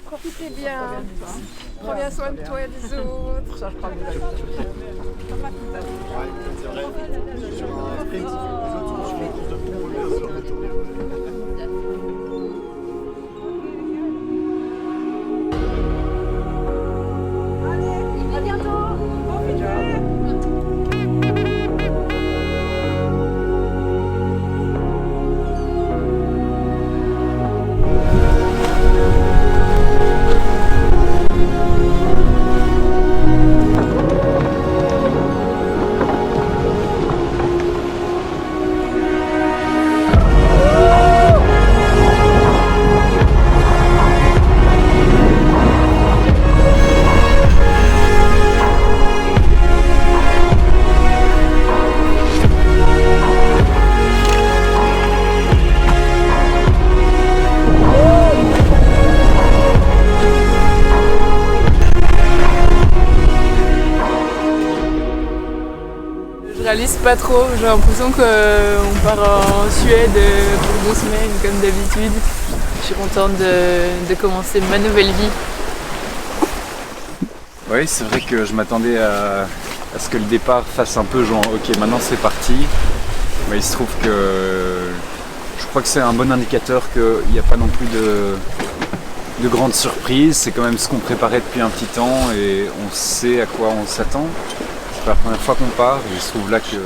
Profitez bien. Prends bien soin de toi et des autres. Ça, je prends bien. C'est vrai. Sur un sprint, les autres sont sur une course de fond, on est sur la tournée. Allez, à bientôt. Profitez. Je réalise pas trop, j'ai l'impression qu'on part en Suède pour 2 semaines comme d'habitude. Je suis contente de commencer ma nouvelle vie. Oui, c'est vrai que je m'attendais à ce que le départ fasse un peu genre ok maintenant c'est parti. Mais il se trouve que je crois que c'est un bon indicateur qu'il n'y a pas non plus de grandes surprises. C'est quand même ce qu'on préparait depuis un petit temps et on sait à quoi on s'attend. C'est la première fois qu'on part, il se trouve là que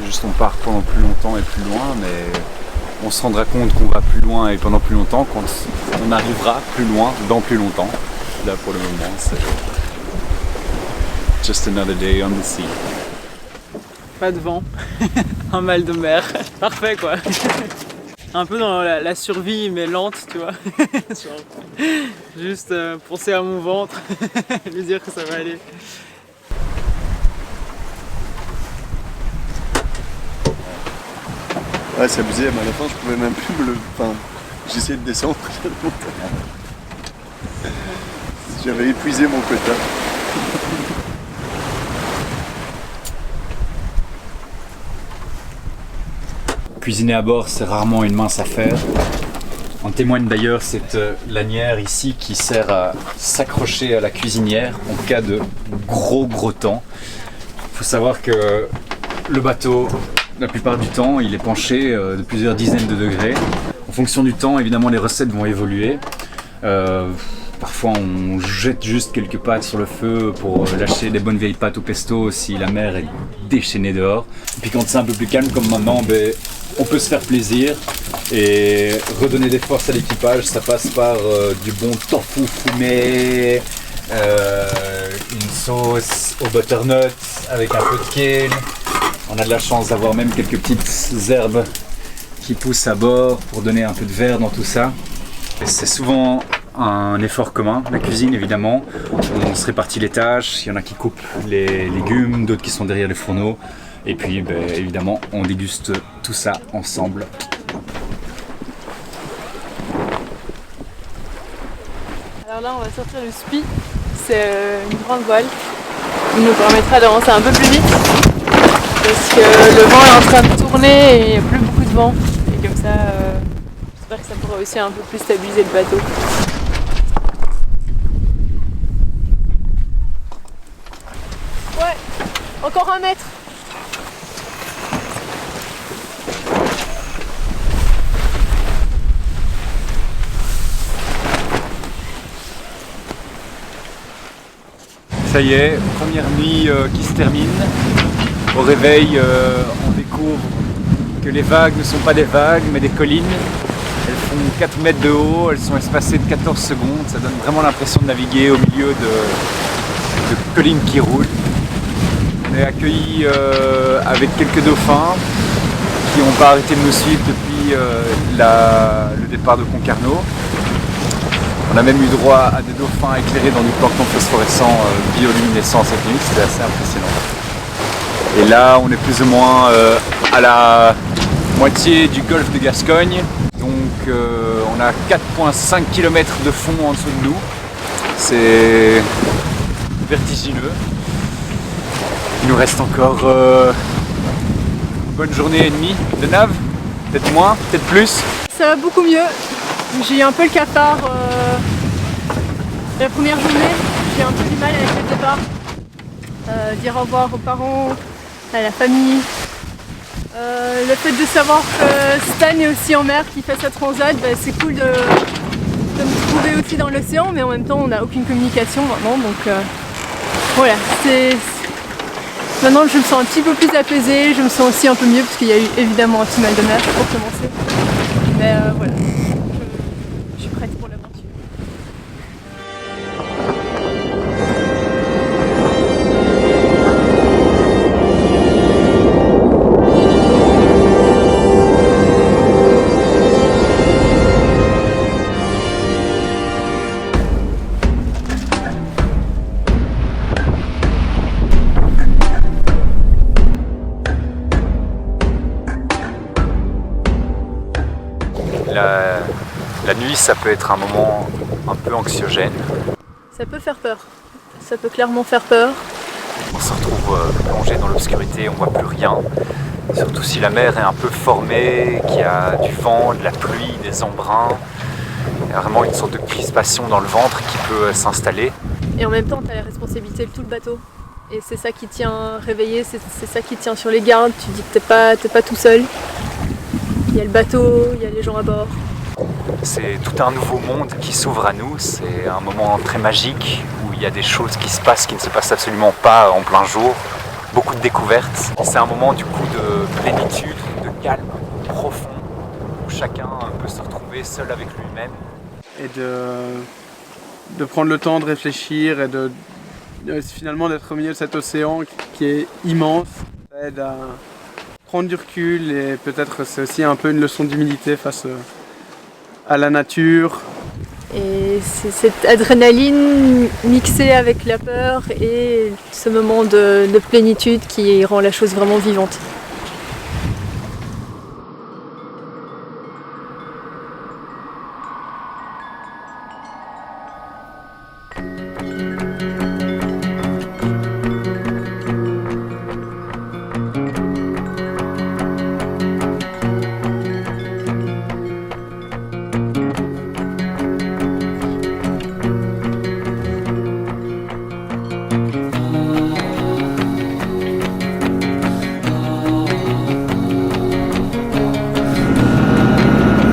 juste on part pendant plus longtemps et plus loin, mais on se rendra compte qu'on va plus loin et pendant plus longtemps quand on arrivera plus loin dans plus longtemps. Là pour le moment c'est just another day on the sea. Pas de vent, un mal de mer, parfait quoi. Un peu dans la survie mais lente tu vois. Juste penser à mon ventre, lui dire que ça va aller. Ouais, c'est abusé, mais à la fin, je pouvais même plus me le. Enfin, j'essayais de descendre. J'avais épuisé mon quota. Cuisiner à bord, c'est rarement une mince affaire. En témoigne d'ailleurs cette lanière ici qui sert à s'accrocher à la cuisinière en cas de gros temps. Il faut savoir que le bateau, la plupart du temps, il est penché de plusieurs dizaines de degrés. En fonction du temps, évidemment, les recettes vont évoluer. Parfois, on jette juste quelques pâtes sur le feu pour lâcher des bonnes vieilles pâtes au pesto si la mer est déchaînée dehors. Et puis quand c'est un peu plus calme comme maintenant, on peut se faire plaisir et redonner des forces à l'équipage. Ça passe par du bon tofu fumé, une sauce au butternut avec un peu de kale. On a de la chance d'avoir même quelques petites herbes qui poussent à bord pour donner un peu de verre dans tout ça. Et c'est souvent un effort commun, la cuisine évidemment. On se répartit les tâches, il y en a qui coupent les légumes, d'autres qui sont derrière les fourneaux. Et puis évidemment, on déguste tout ça ensemble. Alors là, on va sortir du SPI. C'est une grande voile qui nous permettra d'avancer un peu plus vite. Parce que le vent est en train de tourner et il n'y a plus beaucoup de vent. Et comme ça, j'espère que ça pourra aussi un peu plus stabiliser le bateau. Ouais, encore 1 mètre. Ça y est, première nuit qui se termine. Au réveil, on découvre que les vagues ne sont pas des vagues, mais des collines. Elles font 4 mètres de haut, elles sont espacées de 14 secondes. Ça donne vraiment l'impression de naviguer au milieu de collines qui roulent. On est accueillis avec quelques dauphins qui n'ont pas arrêté de nous suivre depuis le départ de Concarneau. On a même eu droit à des dauphins éclairés dans du plancton phosphorescent bioluminescent cette nuit, c'était assez impressionnant. Et là, on est plus ou moins à la moitié du golfe de Gascogne. Donc on a 4,5 km de fond en dessous de nous. C'est vertigineux. Il nous reste encore une bonne journée et demie de nav, peut-être moins, peut-être plus. Ça va beaucoup mieux. J'ai eu un peu le cafard La première journée, j'ai un peu du mal avec le départ. Dire au revoir aux parents, à la famille. Le fait de savoir que Stan est aussi en mer, qui fait sa transat, c'est cool de me trouver aussi dans l'océan, mais en même temps on n'a aucune communication maintenant, donc voilà. Maintenant je me sens un petit peu plus apaisée, je me sens aussi un peu mieux parce qu'il y a eu évidemment un petit mal de mer pour commencer. Mais voilà, je suis prête pour l'aventure. La nuit, ça peut être un moment un peu anxiogène. Ça peut faire peur, ça peut clairement faire peur. On se retrouve plongé dans l'obscurité, on voit plus rien. Surtout si la mer est un peu formée, qu'il y a du vent, de la pluie, des embruns. Il y a vraiment une sorte de crispation dans le ventre qui peut s'installer. Et en même temps, tu as la responsabilité de tout le bateau. Et c'est ça qui tient réveillé, c'est ça qui tient sur les gardes. Tu dis que t'es pas tout seul. Il y a le bateau, il y a les gens à bord. C'est tout un nouveau monde qui s'ouvre à nous, c'est un moment très magique où il y a des choses qui se passent qui ne se passent absolument pas en plein jour, beaucoup de découvertes. C'est un moment du coup de plénitude, de calme profond où chacun peut se retrouver seul avec lui-même. Et de prendre le temps de réfléchir et finalement d'être au milieu de cet océan qui est immense. Ça aide à prendre du recul et peut-être c'est aussi un peu une leçon d'humilité face à la nature. Et c'est cette adrénaline mixée avec la peur et ce moment de plénitude qui rend la chose vraiment vivante.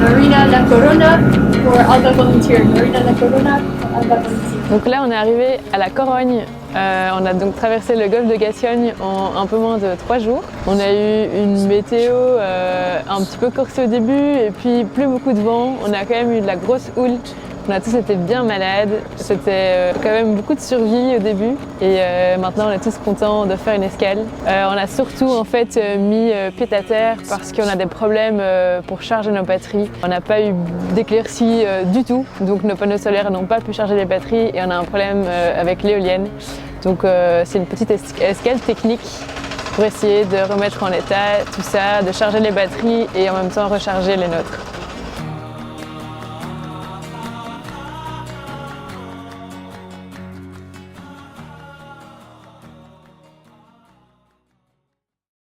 Marina La Corona for Alba Volunteer. Marina La Corona for Alba Volunteer. Donc là on est arrivé à la Corogne. On a donc traversé le golfe de Gascogne en un peu moins de 3 jours. On a eu une météo un petit peu corsée au début et puis plus beaucoup de vent. On a quand même eu de la grosse houle. On a tous été bien malades. C'était quand même beaucoup de survie au début et maintenant on est tous contents de faire une escale. On a surtout en fait mis pied à terre parce qu'on a des problèmes pour charger nos batteries. On n'a pas eu d'éclaircie du tout, donc nos panneaux solaires n'ont pas pu charger les batteries et on a un problème avec l'éolienne. Donc c'est une petite escale technique pour essayer de remettre en état tout ça, de charger les batteries et en même temps recharger les nôtres.